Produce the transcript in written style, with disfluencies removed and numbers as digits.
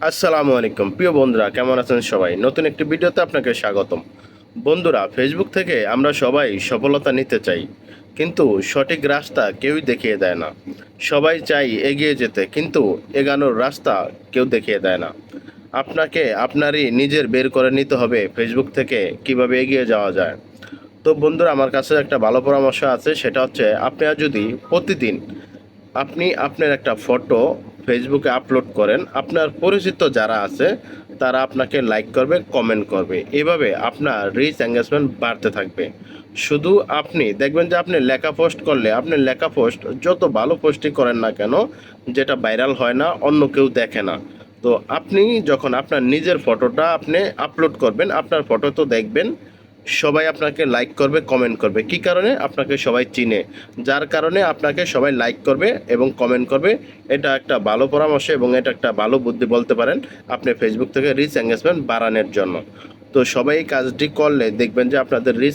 আসসালামু আলাইকুম প্রিয় বন্ধুরা, কেমন আছেন সবাই? নতুন একটি ভিডিওতে আপনাকে স্বাগতম। বন্ধুরা, ফেসবুক থেকে আমরা সবাই সফলতা নিতে চাই, কিন্তু সঠিক রাস্তা কেউই দেখিয়ে দেয় না। সবাই চাই এগিয়ে যেতে, কিন্তু এগানোর রাস্তা কেউ দেখিয়ে দেয় না। আপনাকে আপনারই নিজের বের করে নিতে হবে ফেসবুক থেকে কিভাবে এগিয়ে যাওয়া যায়। তো বন্ধুরা, আমার কাছে একটা ভালো পরামর্শ আছে, সেটা হচ্ছে আপনারা যদি প্রতিদিন আপনি আপনার একটা ফটো ফেসবুকে আপলোড করেন, আপনার পরিচিত যারা আছে তারা আপনাকে লাইক করবে, কমেন্ট করবে। এভাবে আপনার রিচ এঙ্গেজমেন্ট বাড়তে থাকবে। শুধু আপনি দেখবেন যে আপনি লেখা পোস্ট করলে, আপনি লেখা পোস্ট যত ভালো পোস্টই করেন না কেন, যেটা ভাইরাল হয় না, অন্য কেউ দেখে না। তো আপনি যখন আপনার নিজের ফটোটা আপনি আপলোড করবেন, আপনার ফটো তো দেখবেন, সবাই আপনাকে লাইক করবে, কমেন্ট করবে। কি কারণে? আপনাকে সবাই চিনে, যার কারণে আপনাকে সবাই লাইক করবে এবং কমেন্ট করবে। এটা একটা ভালো পরামর্শ এবং এটা একটা ভালো বুদ্ধি বলতে পারেন আপনি ফেসবুক থেকে রিচ এঙ্গেজমেন্ট বাড়ানোর জন্য। তো সবাই এই কাজটি করলে দেখবেন যে আপনাদের রিচ